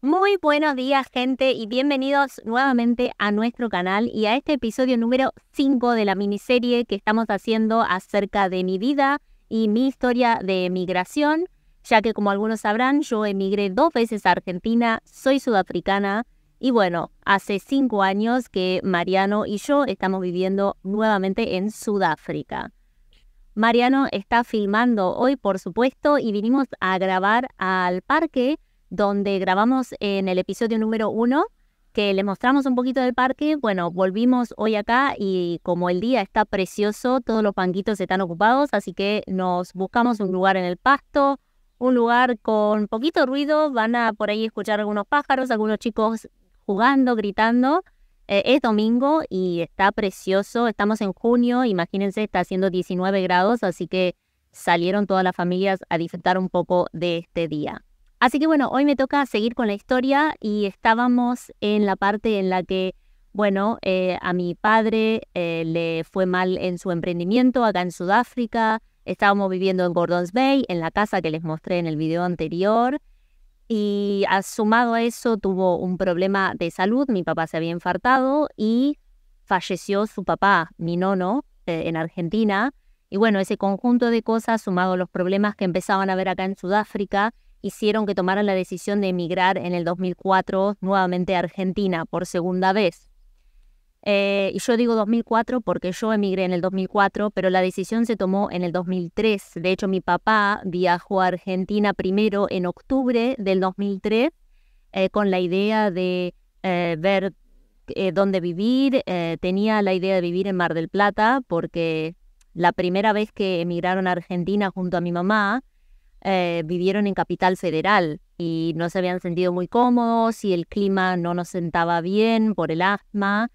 Muy buenos días, gente, y bienvenidos nuevamente a nuestro canal y a este episodio número 5 de la miniserie que estamos haciendo acerca de mi vida y mi historia de migración, ya que como algunos sabrán, yo emigré 2 veces a Argentina, soy sudafricana y bueno, hace 5 años que Mariano y yo estamos viviendo nuevamente en Sudáfrica. Mariano está filmando hoy, por supuesto, y vinimos a grabar al parque donde grabamos en el episodio número 1, que les mostramos un poquito del parque. Bueno, volvimos hoy acá y como el día está precioso, todos los banquitos están ocupados, así que nos buscamos un lugar en el pasto, un lugar con poquito ruido. Van a por ahí escuchar algunos pájaros, algunos chicos jugando, gritando. Es domingo y está precioso, estamos en junio, imagínense, está haciendo 19 grados, así que salieron todas las familias a disfrutar un poco de este día. Así que bueno, hoy me toca seguir con la historia y estábamos en la parte en la que, bueno, a mi padre le fue mal en su emprendimiento acá en Sudáfrica. Estábamos viviendo en Gordons Bay, en la casa que les mostré en el video anterior. Y sumado a eso tuvo un problema de salud, mi papá se había infartado y falleció su papá, mi nono, en Argentina. Y bueno, ese conjunto de cosas, sumado a los problemas que empezaban a ver acá en Sudáfrica, hicieron que tomaran la decisión de emigrar en el 2004 nuevamente a Argentina por segunda vez. Y yo digo 2004 porque yo emigré en el 2004, pero la decisión se tomó en el 2003. De hecho, mi papá viajó a Argentina primero en octubre del 2003 con la idea de ver dónde vivir. Tenía la idea de vivir en Mar del Plata porque la primera vez que emigraron a Argentina junto a mi mamá, vivieron en Capital Federal y no se habían sentido muy cómodos y el clima no nos sentaba bien por el asma.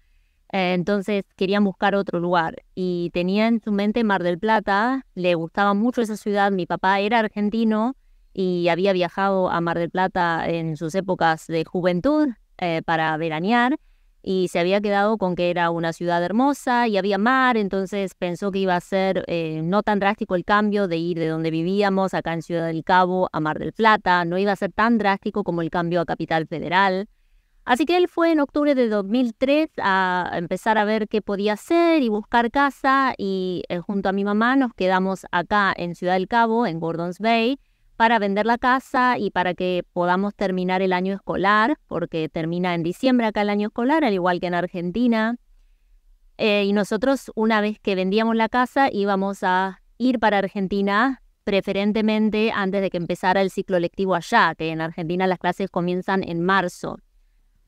Entonces querían buscar otro lugar y tenía en su mente Mar del Plata. Le gustaba mucho esa ciudad. Mi papá era argentino y había viajado a Mar del Plata en sus épocas de juventud para veranear y se había quedado con que era una ciudad hermosa y había mar, entonces pensó que iba a ser no tan drástico el cambio de ir de donde vivíamos acá en Ciudad del Cabo a Mar del Plata, no iba a ser tan drástico como el cambio a Capital Federal. Así que él fue en octubre de 2003 a empezar a ver qué podía hacer y buscar casa y junto a mi mamá nos quedamos acá en Ciudad del Cabo, en Gordons Bay, para vender la casa y para que podamos terminar el año escolar, porque termina en diciembre acá el año escolar, al igual que en Argentina. Y nosotros, una vez que vendíamos la casa, íbamos a ir para Argentina, preferentemente antes de que empezara el ciclo lectivo allá, que en Argentina las clases comienzan en marzo.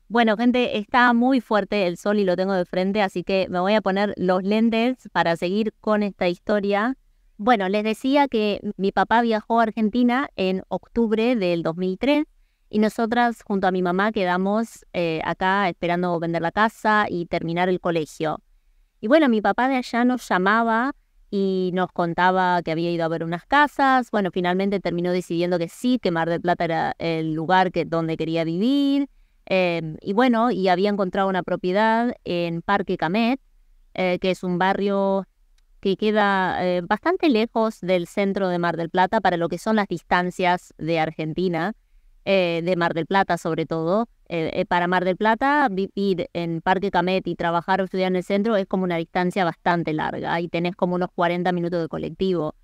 Bueno, gente, está muy fuerte el sol y lo tengo de frente, así que me voy a poner los lentes para seguir con esta historia. Bueno, les decía que mi papá viajó a Argentina en octubre del 2003 y nosotras junto a mi mamá quedamos acá esperando vender la casa y terminar el colegio. Y bueno, mi papá de allá nos llamaba y nos contaba que había ido a ver unas casas. Bueno, finalmente terminó decidiendo que sí, que Mar del Plata era el lugar donde quería vivir. Y bueno, y había encontrado una propiedad en Parque Camet, que es un barrio que queda bastante lejos del centro de Mar del Plata para lo que son las distancias de Argentina, de Mar del Plata sobre todo. Para Mar del Plata, vivir en Parque Camet y trabajar o estudiar en el centro es como una distancia bastante larga y tenés como unos 40 minutos de colectivo.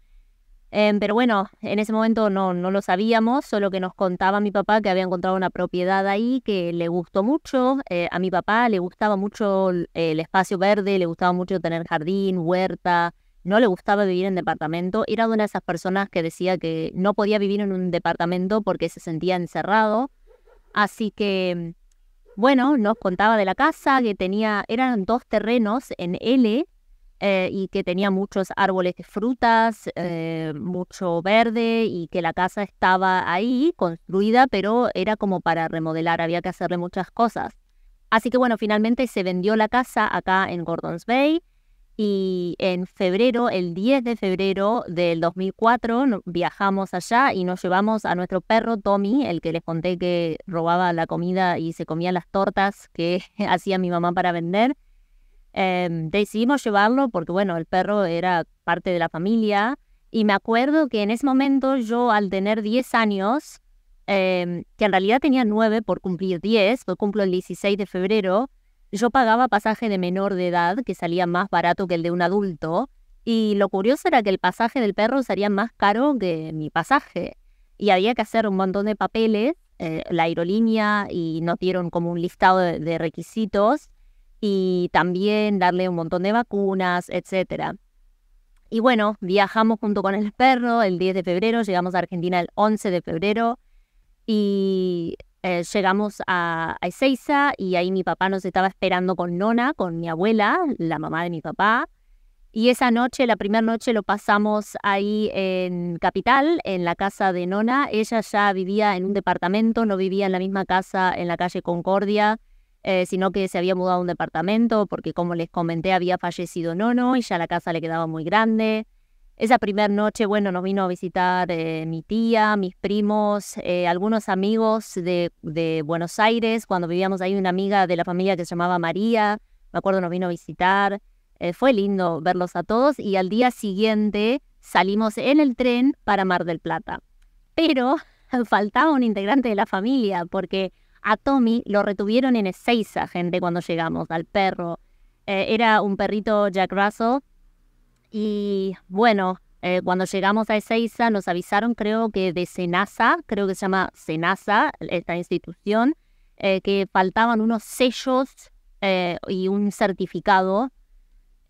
Pero bueno, en ese momento no lo sabíamos, solo que nos contaba mi papá que había encontrado una propiedad ahí que le gustó mucho. A mi papá le gustaba mucho el espacio verde, le gustaba mucho tener jardín, huerta, no le gustaba vivir en departamento. Era una de esas personas que decía que no podía vivir en un departamento porque se sentía encerrado. Así que, bueno, nos contaba de la casa que eran 2 terrenos en L y que tenía muchos árboles de frutas, mucho verde y que la casa estaba ahí construida, pero era como para remodelar, había que hacerle muchas cosas. Así que bueno, finalmente se vendió la casa acá en Gordons Bay y en febrero, el 10 de febrero del 2004, viajamos allá y nos llevamos a nuestro perro Tommy, el que les conté que robaba la comida y se comía las tortas que hacía mi mamá para vender. Decidimos llevarlo porque, bueno, el perro era parte de la familia y me acuerdo que en ese momento yo, al tener 10 años, que en realidad tenía 9 por cumplir 10, yo cumplo el 16 de febrero, yo pagaba pasaje de menor de edad, que salía más barato que el de un adulto, y lo curioso era que el pasaje del perro salía más caro que mi pasaje, y había que hacer un montón de papeles, la aerolínea, y nos dieron como un listado de requisitos, y también darle un montón de vacunas, etcétera. Y bueno, viajamos junto con el perro el 10 de febrero, llegamos a Argentina el 11 de febrero, y llegamos a Ezeiza y ahí mi papá nos estaba esperando con Nona, con mi abuela, la mamá de mi papá. Y esa noche, la primera noche, lo pasamos ahí en Capital, en la casa de Nona. Ella ya vivía en un departamento, no vivía en la misma casa en la calle Concordia, sino que se había mudado a un departamento porque, como les comenté, había fallecido Nono y ya la casa le quedaba muy grande. Esa primera noche, bueno, nos vino a visitar mi tía, mis primos, algunos amigos de Buenos Aires. Cuando vivíamos ahí, una amiga de la familia que se llamaba María, me acuerdo, nos vino a visitar. Fue lindo verlos a todos y al día siguiente salimos en el tren para Mar del Plata. Pero faltaba un integrante de la familia porque a Tommy lo retuvieron en Ezeiza, gente, cuando llegamos, al perro. Era un perrito Jack Russell. Y bueno, cuando llegamos a Ezeiza nos avisaron, creo que de Senasa, creo que se llama Senasa, esta institución, que faltaban unos sellos y un certificado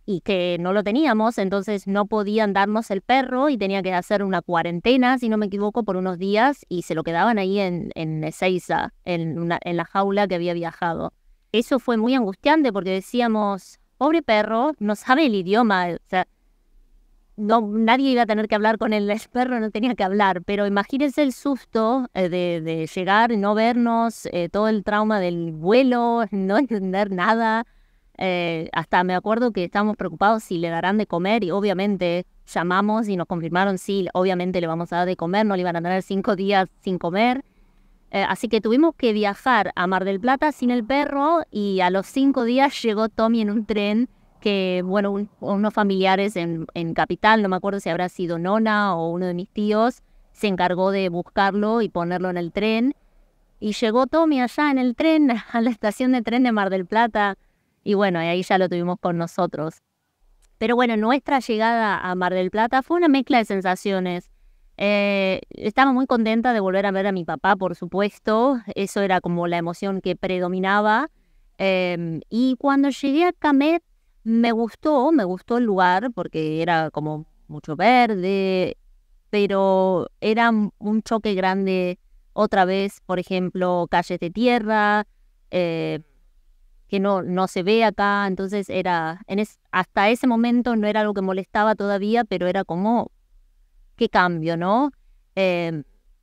y que no lo teníamos, entonces no podían darnos el perro y tenía que hacer una cuarentena, si no me equivoco, por unos días y se lo quedaban ahí en Ezeiza, en la jaula que había viajado. Eso fue muy angustiante porque decíamos, pobre perro, no sabe el idioma, o sea, no, nadie iba a tener que hablar con él, el perro no tenía que hablar, pero imagínense el susto de llegar y no vernos, todo el trauma del vuelo, no entender nada. Hasta me acuerdo que estábamos preocupados si le darán de comer y obviamente llamamos y nos confirmaron sí, obviamente le vamos a dar de comer, no le iban a tener 5 días sin comer. Así que tuvimos que viajar a Mar del Plata sin el perro y a los 5 días llegó Tommy en un tren que, bueno, unos familiares en Capital, no me acuerdo si habrá sido Nona o uno de mis tíos, se encargó de buscarlo y ponerlo en el tren. Y llegó Tommy allá en el tren, a la estación de tren de Mar del Plata, y bueno, ahí ya lo tuvimos con nosotros. Pero bueno, nuestra llegada a Mar del Plata fue una mezcla de sensaciones. Estaba muy contenta de volver a ver a mi papá, por supuesto, eso era como la emoción que predominaba. Y cuando llegué a Camet, me gustó el lugar porque era como mucho verde, pero era un choque grande otra vez, por ejemplo, calles de tierra, que no se ve acá, entonces hasta ese momento no era algo que molestaba todavía, pero era como, qué cambio, ¿no?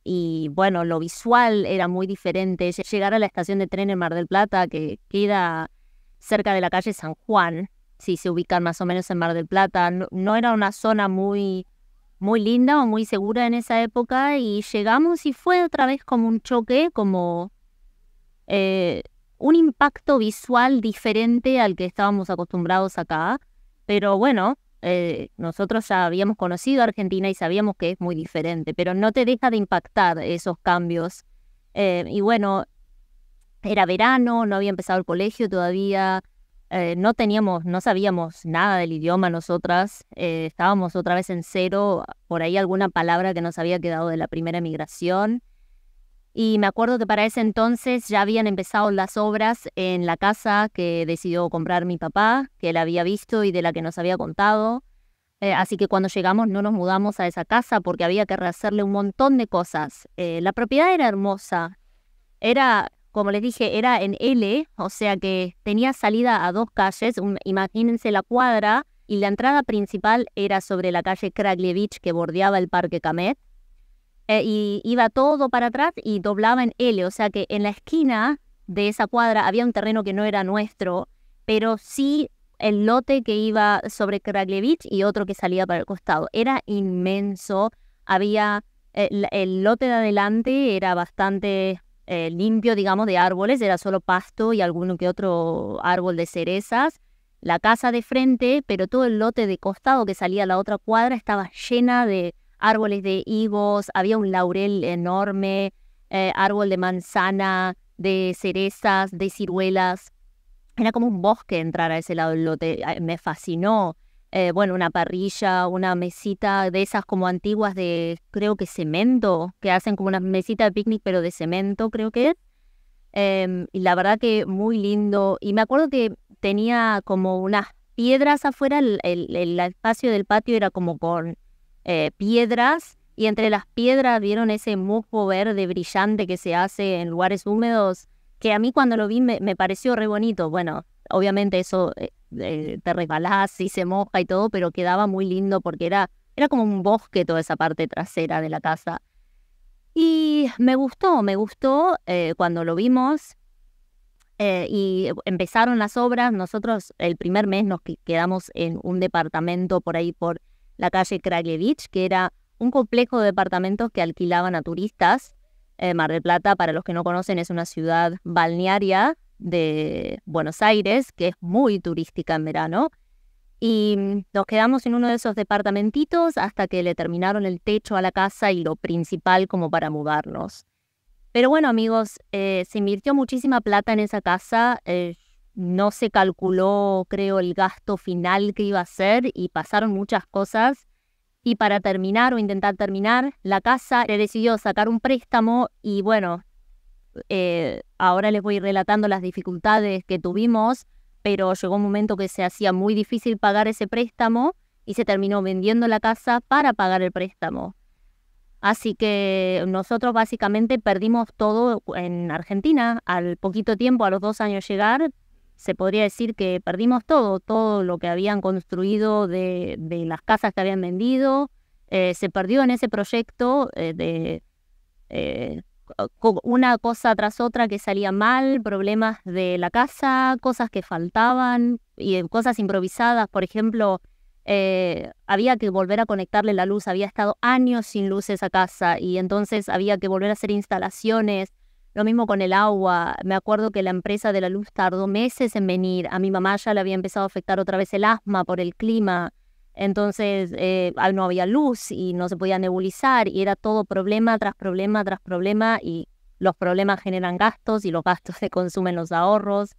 Y bueno, lo visual era muy diferente. Llegar a la estación de tren en Mar del Plata, que queda cerca de la calle San Juan, si se ubican más o menos en Mar del Plata, no era una zona muy, muy linda o muy segura en esa época, y llegamos y fue otra vez como un choque, como un impacto visual diferente al que estábamos acostumbrados acá, pero bueno, nosotros ya habíamos conocido Argentina y sabíamos que es muy diferente, pero no te deja de impactar esos cambios. Y bueno, era verano, no había empezado el colegio todavía, no sabíamos nada del idioma nosotras, estábamos otra vez en cero, por ahí alguna palabra que nos había quedado de la primera migración. Y me acuerdo que para ese entonces ya habían empezado las obras en la casa que decidió comprar mi papá, que él había visto y de la que nos había contado. Así que cuando llegamos no nos mudamos a esa casa porque había que rehacerle un montón de cosas. La propiedad era hermosa. Era, como les dije, era en L, o sea que tenía salida a 2 calles. Imagínense la cuadra, y la entrada principal era sobre la calle Kraglevich que bordeaba el Parque Camet. Y iba todo para atrás y doblaba en L, o sea que en la esquina de esa cuadra había un terreno que no era nuestro, pero sí el lote que iba sobre Kraglevich y otro que salía para el costado. Era inmenso, había el lote de adelante era bastante limpio, digamos, de árboles, era solo pasto y alguno que otro árbol de cerezas. La casa de frente, pero todo el lote de costado que salía a la otra cuadra estaba llena de árboles de higos, había un laurel enorme, árbol de manzana, de cerezas, de ciruelas. Era como un bosque entrar a ese lado del lote. Me fascinó. Bueno, una parrilla, una mesita de esas como antiguas de, creo que cemento, que hacen como una mesita de picnic, pero de cemento, creo que es. Y la verdad que muy lindo. Y me acuerdo que tenía como unas piedras afuera, el espacio del patio era como con piedras, y entre las piedras vieron ese musgo verde brillante que se hace en lugares húmedos, que a mí cuando lo vi me pareció re bonito. Bueno, obviamente eso te resbalás y se moja y todo, pero quedaba muy lindo porque era como un bosque toda esa parte trasera de la casa. Y me gustó cuando lo vimos. Y empezaron las obras. Nosotros el primer mes nos quedamos en un departamento por ahí por la calle Kraguevich, que era un complejo de departamentos que alquilaban a turistas. Mar del Plata, para los que no conocen, es una ciudad balnearia de Buenos Aires, que es muy turística en verano. Y nos quedamos en uno de esos departamentitos hasta que le terminaron el techo a la casa y lo principal como para mudarnos. Pero bueno, amigos, se invirtió muchísima plata en esa casa. No se calculó, creo, el gasto final que iba a ser y pasaron muchas cosas. Y para terminar o intentar terminar, la casa le decidió sacar un préstamo y bueno, ahora les voy relatando las dificultades que tuvimos, pero llegó un momento que se hacía muy difícil pagar ese préstamo y se terminó vendiendo la casa para pagar el préstamo. Así que nosotros básicamente perdimos todo en Argentina. Al poquito tiempo, a los 2 años llegar, se podría decir que perdimos todo lo que habían construido de las casas que habían vendido. Se perdió en ese proyecto una cosa tras otra que salía mal, problemas de la casa, cosas que faltaban y cosas improvisadas. Por ejemplo, había que volver a conectarle la luz. Había estado años sin luz esa casa y entonces había que volver a hacer instalaciones. Lo mismo con el agua. Me acuerdo que la empresa de la luz tardó meses en venir. A mi mamá ya le había empezado a afectar otra vez el asma por el clima. Entonces no había luz y no se podía nebulizar y era todo problema tras problema tras problema, y los problemas generan gastos y los gastos se consumen los ahorros.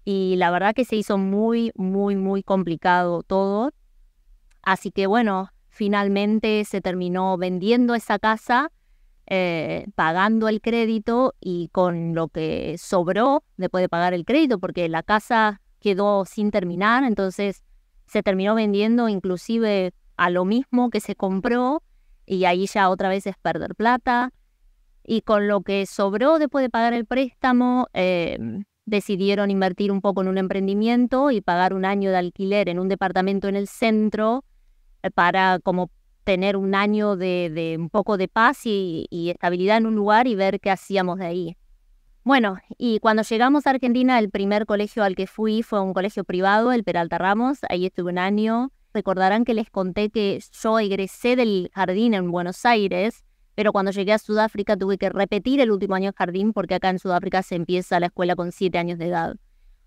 Y la verdad que se hizo muy, muy, muy complicado todo. Así que bueno, finalmente se terminó vendiendo esa casa, pagando el crédito, y con lo que sobró después de pagar el crédito, porque la casa quedó sin terminar, entonces se terminó vendiendo inclusive a lo mismo que se compró, y ahí ya otra vez es perder plata. Y con lo que sobró después de pagar el préstamo, decidieron invertir un poco en un emprendimiento y pagar un año de alquiler en un departamento en el centro, para como tener un año de un poco de paz y estabilidad en un lugar y ver qué hacíamos de ahí. Bueno, y cuando llegamos a Argentina, el primer colegio al que fui fue un colegio privado, el Peralta Ramos. Ahí estuve un año. Recordarán que les conté que yo egresé del jardín en Buenos Aires, pero cuando llegué a Sudáfrica tuve que repetir el último año de jardín porque acá en Sudáfrica se empieza la escuela con 7 años de edad.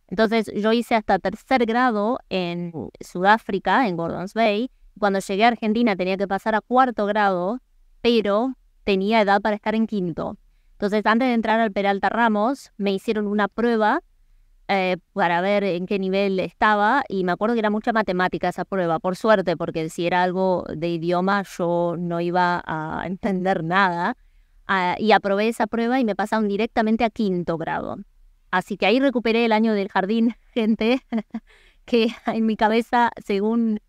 Entonces yo hice hasta 3er grado en Sudáfrica, en Gordons Bay. Cuando llegué a Argentina tenía que pasar a 4º grado, pero tenía edad para estar en 5º. Entonces, antes de entrar al Peralta Ramos, me hicieron una prueba para ver en qué nivel estaba, y me acuerdo que era mucha matemática esa prueba, por suerte, porque si era algo de idioma yo no iba a entender nada. Y aprobé esa prueba y me pasaron directamente a 5º grado. Así que ahí recuperé el año del jardín, gente, que en mi cabeza, según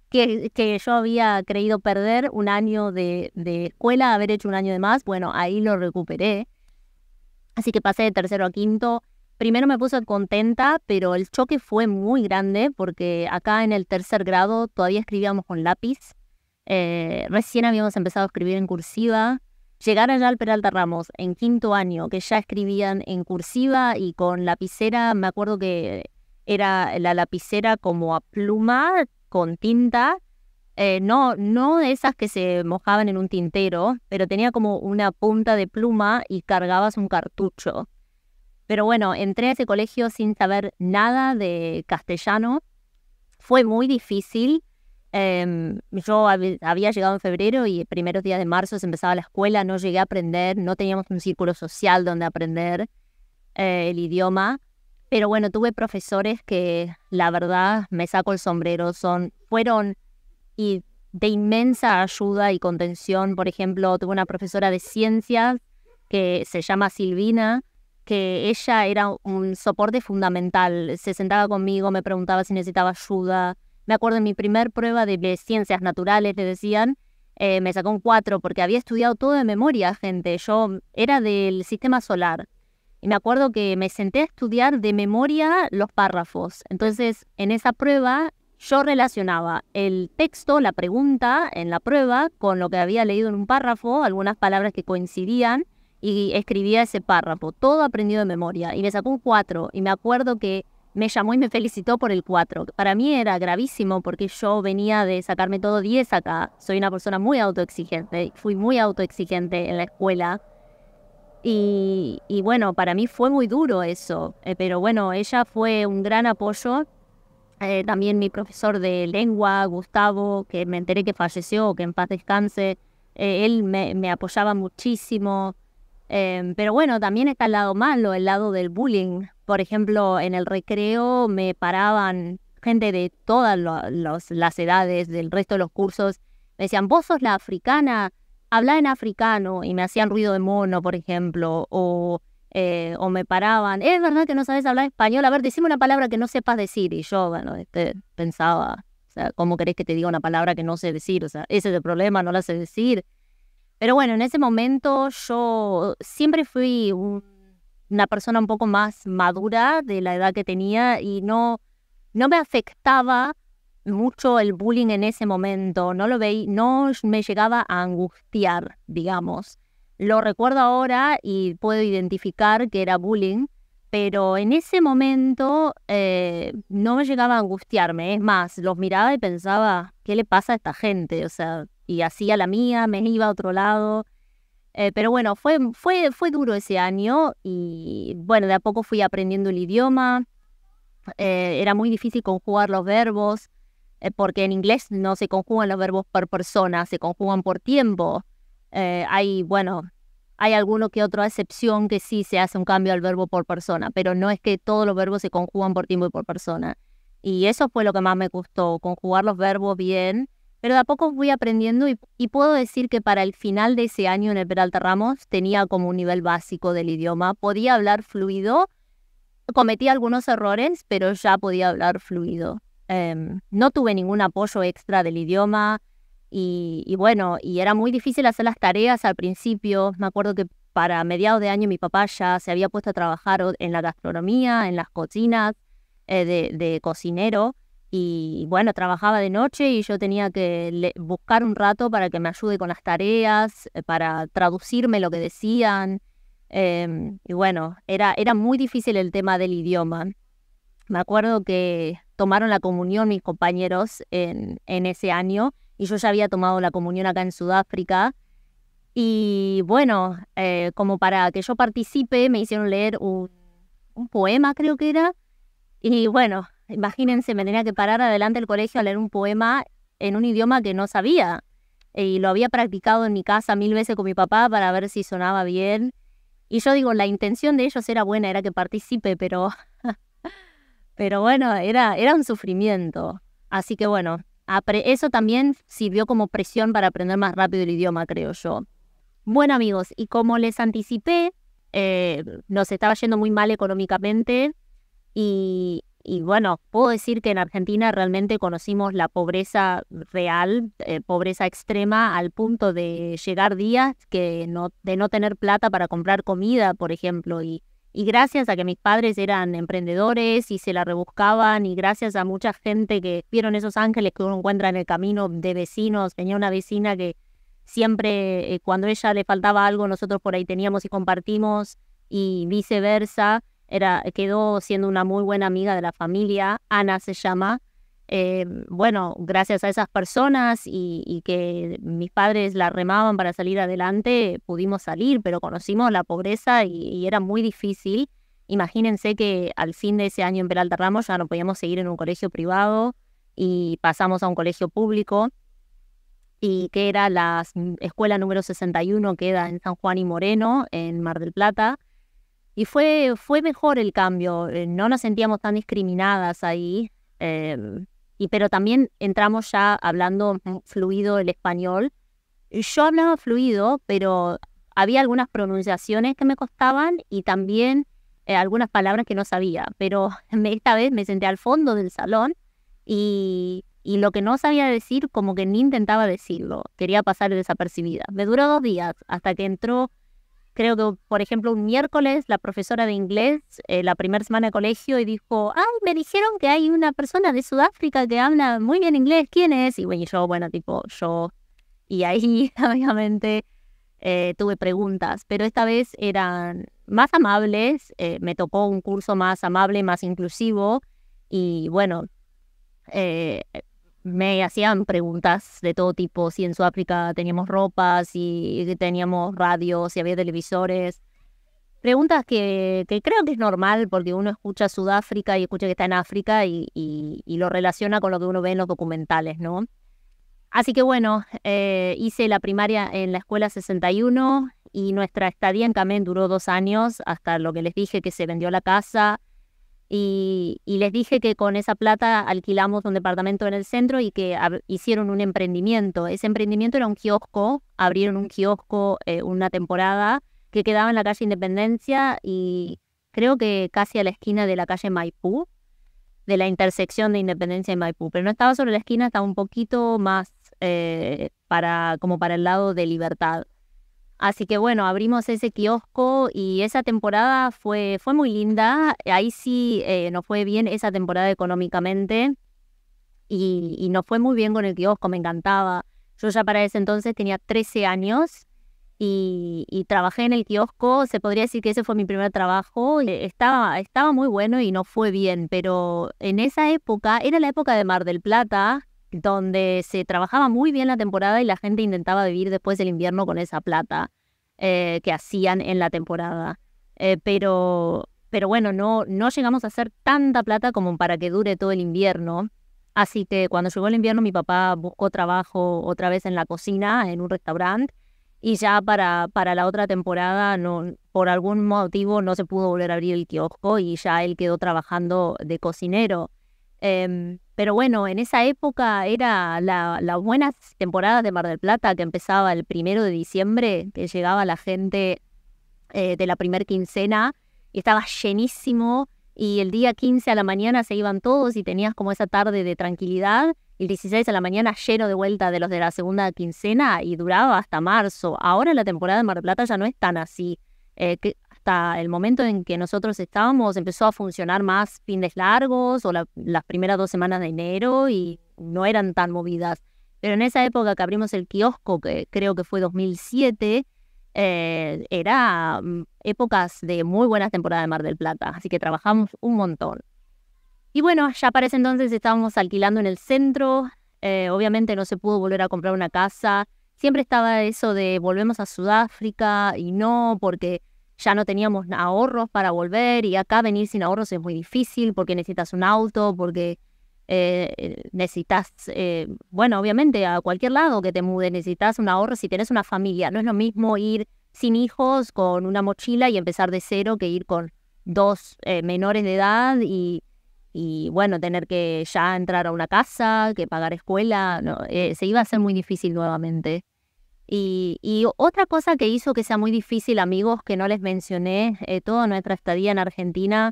que yo había creído perder un año de escuela, haber hecho un año de más, bueno, ahí lo recuperé. Así que pasé de 3º a 5º. Primero me puse contenta, pero el choque fue muy grande porque acá en el 3er grado todavía escribíamos con lápiz. Recién habíamos empezado a escribir en cursiva. Llegar allá al Peralta Ramos en 5º año, que ya escribían en cursiva y con lapicera, me acuerdo que era la lapicera como a pluma, con tinta, no de esas que se mojaban en un tintero, pero tenía como una punta de pluma y cargabas un cartucho. Pero bueno, entré a ese colegio sin saber nada de castellano. Fue muy difícil. Yo había llegado en febrero y primeros días de marzo se empezaba la escuela, no llegué a aprender, no teníamos un círculo social donde aprender el idioma, pero bueno, tuve profesores que la verdad me saco el sombrero, fueron y de inmensa ayuda y contención. Por ejemplo, tuve una profesora de ciencias que se llama Silvina, que ella era un soporte fundamental, se sentaba conmigo, me preguntaba si necesitaba ayuda. Me acuerdo en mi primer prueba de ciencias naturales, le decían, me sacó un 4 porque había estudiado todo de memoria, gente. Yo era del sistema solar y me acuerdo que me senté a estudiar de memoria los párrafos. Entonces, en esa prueba, yo relacionaba el texto, la pregunta en la prueba, con lo que había leído en un párrafo, algunas palabras que coincidían, y escribía ese párrafo, todo aprendido de memoria. Y me sacó un 4 y me acuerdo que me llamó y me felicitó por el 4. Para mí era gravísimo porque yo venía de sacarme todo 10 acá. Soy una persona muy autoexigente. Fui muy autoexigente en la escuela. Y bueno, para mí fue muy duro eso. Pero bueno, ella fue un gran apoyo. También mi profesor de lengua, Gustavo, que me enteré que falleció, que en paz descanse. Él me apoyaba muchísimo. Pero bueno, también está el lado malo, el lado del bullying. Por ejemplo, en el recreo me paraban gente de todas las edades, del resto de los cursos. Me decían, vos sos la africana, habla en africano. Y me hacían ruido de mono, por ejemplo. O me paraban, es verdad que no sabes hablar español, a ver, decime una palabra que no sepas decir. Y yo, bueno, pensaba, o sea, ¿cómo querés que te diga una palabra que no sé decir? O sea, ese es el problema, no la sé decir. Pero bueno, en ese momento yo siempre fui una persona un poco más madura de la edad que tenía y no me afectaba mucho el bullying en ese momento, no me llegaba a angustiar, digamos. Lo recuerdo ahora y puedo identificar que era bullying, pero en ese momento no me llegaba a angustiarme. Es más, los miraba y pensaba, ¿qué le pasa a esta gente? O sea, y hacía la mía, me iba a otro lado. Pero bueno, fue duro ese año y bueno, de a poco fui aprendiendo el idioma. Era muy difícil conjugar los verbos, porque en inglés no se conjugan los verbos por persona, se conjugan por tiempo. Hay alguno que otra excepción que sí se hace un cambio al verbo por persona, pero no es que todos los verbos se conjugan por tiempo y por persona. Y eso fue lo que más me gustó, conjugar los verbos bien. Pero de a poco fui aprendiendo y puedo decir que para el final de ese año en el Peralta Ramos tenía como un nivel básico del idioma. Podía hablar fluido, cometí algunos errores, pero ya podía hablar fluido. No tuve ningún apoyo extra del idioma y bueno, y era muy difícil hacer las tareas al principio. Me acuerdo que para mediados de año mi papá ya se había puesto a trabajar en la gastronomía, en las cocinas, de cocinero. Y bueno, trabajaba de noche y yo tenía que buscar un rato para que me ayude con las tareas, para traducirme lo que decían. Y bueno, era muy difícil el tema del idioma. Me acuerdo que tomaron la comunión mis compañeros en ese año y yo ya había tomado la comunión acá en Sudáfrica. Y bueno, como para que yo participe, me hicieron leer un poema, creo que era. Y bueno, imagínense, me tenía que parar adelante del colegio a leer un poema en un idioma que no sabía. Y lo había practicado en mi casa 1000 veces con mi papá para ver si sonaba bien. Y yo digo, la intención de ellos era buena, era que participe, pero bueno, era un sufrimiento. Así que bueno, eso también sirvió como presión para aprender más rápido el idioma, creo yo. Bueno, amigos, y como les anticipé, nos estaba yendo muy mal económicamente. Y bueno, puedo decir que en Argentina realmente conocimos la pobreza real, pobreza extrema, al punto de llegar días de no tener plata para comprar comida, por ejemplo. Y gracias a que mis padres eran emprendedores y se la rebuscaban, y gracias a mucha gente que vieron esos ángeles que uno encuentra en el camino de vecinos. Tenía una vecina que siempre, cuando a ella le faltaba algo, nosotros por ahí teníamos y compartimos, y viceversa. Quedó siendo una muy buena amiga de la familia, Ana se llama. Bueno, gracias a esas personas y que mis padres la remaban para salir adelante, pudimos salir, pero conocimos la pobreza y era muy difícil. Imagínense que al fin de ese año en Peralta Ramos ya no podíamos seguir en un colegio privado y pasamos a un colegio público, y que era la escuela número 61, que queda en San Juan y Moreno, en Mar del Plata. Y fue mejor el cambio, no nos sentíamos tan discriminadas ahí, pero también entramos ya hablando fluido el español. Yo hablaba fluido, pero había algunas pronunciaciones que me costaban y también algunas palabras que no sabía, pero esta vez me senté al fondo del salón y lo que no sabía decir, como que ni intentaba decirlo, quería pasar desapercibida. Me duró 2 días hasta que entró, creo que, por ejemplo, un miércoles, la profesora de inglés, la primera semana de colegio, y dijo, ay, me dijeron que hay una persona de Sudáfrica que habla muy bien inglés, ¿quién es? Y bueno, yo, y ahí obviamente tuve preguntas, pero esta vez eran más amables, me tocó un curso más amable, más inclusivo, y bueno, me hacían preguntas de todo tipo, si en Sudáfrica teníamos ropa, si teníamos radios, si había televisores. Preguntas que creo que es normal porque uno escucha Sudáfrica y escucha que está en África y lo relaciona con lo que uno ve en los documentales, ¿no? Así que bueno, hice la primaria en la escuela 61 y nuestra estadía en Kamen duró 2 años, hasta lo que les dije que se vendió la casa. Y les dije que con esa plata alquilamos un departamento en el centro y que hicieron un emprendimiento. Ese emprendimiento era un kiosco, abrieron un kiosco una temporada que quedaba en la calle Independencia y creo que casi a la esquina de la calle Maipú, de la intersección de Independencia y Maipú. Pero no estaba sobre la esquina, estaba un poquito más como para el lado de Libertad. Así que bueno, abrimos ese kiosco y esa temporada fue muy linda. Ahí sí nos fue bien esa temporada económicamente y nos fue muy bien con el kiosco, me encantaba. Yo ya para ese entonces tenía 13 años y trabajé en el kiosco. Se podría decir que ese fue mi primer trabajo. Estaba muy bueno y nos fue bien, pero en esa época, era la época de Mar del Plata, donde se trabajaba muy bien la temporada y la gente intentaba vivir después del invierno con esa plata que hacían en la temporada. Pero bueno, no llegamos a hacer tanta plata como para que dure todo el invierno. Así que cuando llegó el invierno mi papá buscó trabajo otra vez en la cocina, en un restaurante, y ya para la otra temporada por algún motivo no se pudo volver a abrir el kiosco y ya él quedó trabajando de cocinero. Pero bueno, en esa época era las buenas temporadas de Mar del Plata, que empezaba el 1 de diciembre, que llegaba la gente de la primer quincena y estaba llenísimo, y el día 15 a la mañana se iban todos y tenías como esa tarde de tranquilidad, y el 16 a la mañana lleno de vuelta de los de la segunda quincena y duraba hasta marzo. Ahora la temporada de Mar del Plata ya no es tan así, que hasta el momento en que nosotros estábamos empezó a funcionar más fines largos o las primeras 2 semanas de enero y no eran tan movidas. Pero en esa época que abrimos el kiosco, que creo que fue 2007, era épocas de muy buenas temporadas de Mar del Plata, así que trabajamos un montón. Y bueno, ya para ese entonces estábamos alquilando en el centro, obviamente no se pudo volver a comprar una casa, siempre estaba eso de volvemos a Sudáfrica y no, porque ya no teníamos ahorros para volver, y acá venir sin ahorros es muy difícil porque necesitas un auto, porque necesitas, bueno, obviamente a cualquier lado que te mude necesitas un ahorro si tenés una familia. No es lo mismo ir sin hijos con una mochila y empezar de cero que ir con 2 menores de edad y bueno, tener que ya entrar a una casa, que pagar escuela. No, se iba a hacer muy difícil nuevamente. Y otra cosa que hizo que sea muy difícil, amigos, que no les mencioné, toda nuestra estadía en Argentina,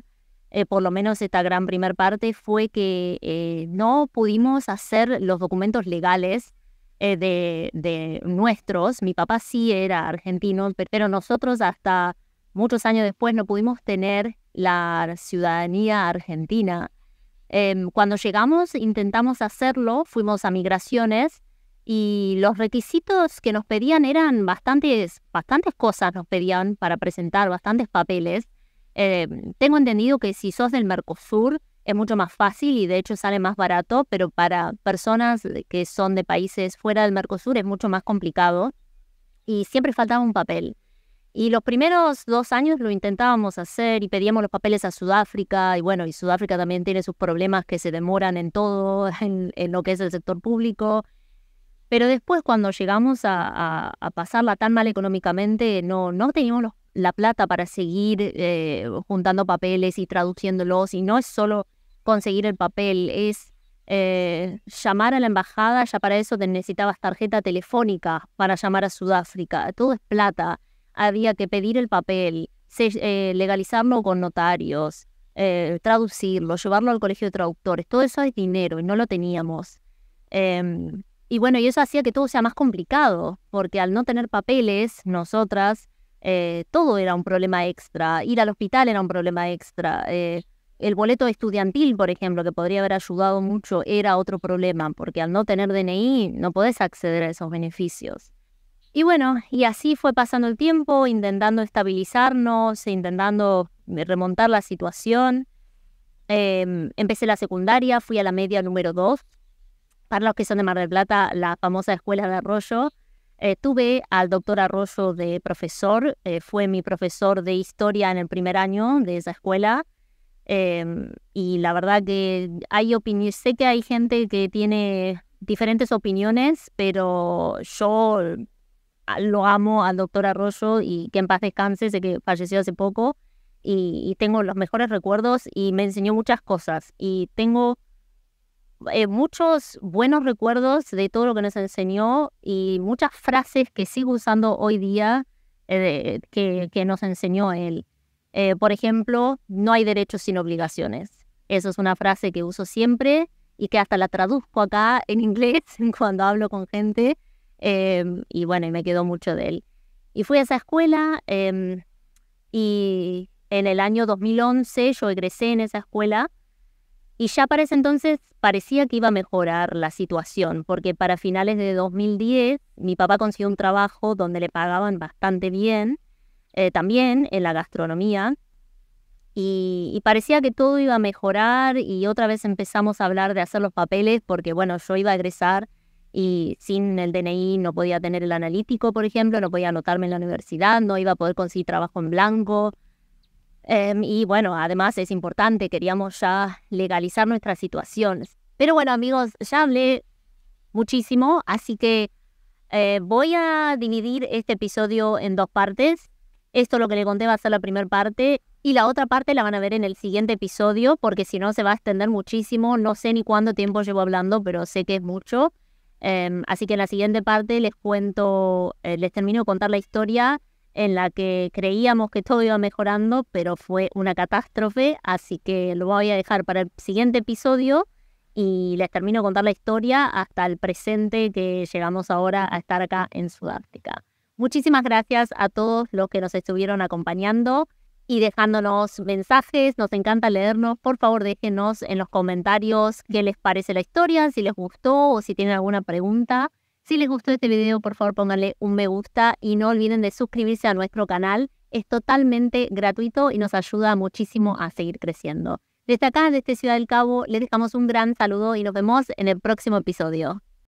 por lo menos esta gran primer parte, fue que no pudimos hacer los documentos legales de nuestros. Mi papá sí era argentino, pero nosotros hasta muchos años después no pudimos tener la ciudadanía argentina. Cuando llegamos intentamos hacerlo, fuimos a migraciones y los requisitos que nos pedían eran bastantes cosas nos pedían para presentar, bastantes papeles. Tengo entendido que si sos del Mercosur es mucho más fácil y de hecho sale más barato, pero para personas que son de países fuera del Mercosur es mucho más complicado y siempre faltaba un papel. Y los primeros 2 años lo intentábamos hacer y pedíamos los papeles a Sudáfrica. Y bueno, y Sudáfrica también tiene sus problemas que se demoran en todo, en lo que es el sector público. Pero después, cuando llegamos a pasarla tan mal económicamente, no teníamos la plata para seguir juntando papeles y traduciéndolos. Y no es solo conseguir el papel, es llamar a la embajada. Ya para eso necesitabas tarjeta telefónica para llamar a Sudáfrica. Todo es plata. Había que pedir el papel, legalizarlo con notarios, traducirlo, llevarlo al colegio de traductores. Todo eso es dinero y no lo teníamos. Y bueno, y eso hacía que todo sea más complicado, porque al no tener papeles, nosotras, todo era un problema extra. Ir al hospital era un problema extra. El boleto estudiantil, por ejemplo, que podría haber ayudado mucho, era otro problema, porque al no tener DNI no podés acceder a esos beneficios. Y bueno, y así fue pasando el tiempo, intentando estabilizarnos, intentando remontar la situación. Empecé la secundaria, fui a la media número 2. Para los que son de Mar del Plata, la famosa escuela de Arroyo. Tuve al doctor Arroyo de profesor, fue mi profesor de historia en el primer año de esa escuela. Y la verdad que sé que hay gente que tiene diferentes opiniones, pero yo lo amo al doctor Arroyo y que en paz descanse, sé que falleció hace poco y tengo los mejores recuerdos y me enseñó muchas cosas y tengo muchos buenos recuerdos de todo lo que nos enseñó y muchas frases que sigo usando hoy día que nos enseñó él. Por ejemplo, no hay derechos sin obligaciones. Eso es una frase que uso siempre y que hasta la traduzco acá en inglés cuando hablo con gente. Y bueno, y me quedó mucho de él. Y fui a esa escuela y en el año 2011 yo egresé en esa escuela y ya para ese entonces parecía que iba a mejorar la situación, porque para finales de 2010 mi papá consiguió un trabajo donde le pagaban bastante bien, también en la gastronomía, y parecía que todo iba a mejorar y otra vez empezamos a hablar de hacer los papeles porque bueno, yo iba a egresar y sin el DNI no podía tener el analítico, por ejemplo, no podía anotarme en la universidad, no iba a poder conseguir trabajo en blanco. Y bueno, además es importante, queríamos ya legalizar nuestras situaciones. Pero bueno, amigos, ya hablé muchísimo, así que voy a dividir este episodio en 2 partes. Esto lo que le conté va a ser la primera parte y la otra parte la van a ver en el siguiente episodio porque si no se va a extender muchísimo. No sé ni cuánto tiempo llevo hablando, pero sé que es mucho. Así que en la siguiente parte les termino de contar la historia en la que creíamos que todo iba mejorando, pero fue una catástrofe, así que lo voy a dejar para el siguiente episodio y les termino de contar la historia hasta el presente que llegamos ahora a estar acá en Sudáfrica. Muchísimas gracias a todos los que nos estuvieron acompañando y dejándonos mensajes, nos encanta leernos. Por favor, déjenos en los comentarios qué les parece la historia, si les gustó o si tienen alguna pregunta. Si les gustó este video, por favor pónganle un me gusta y no olviden de suscribirse a nuestro canal. Es totalmente gratuito y nos ayuda muchísimo a seguir creciendo. Desde acá, desde Ciudad del Cabo, les dejamos un gran saludo y nos vemos en el próximo episodio.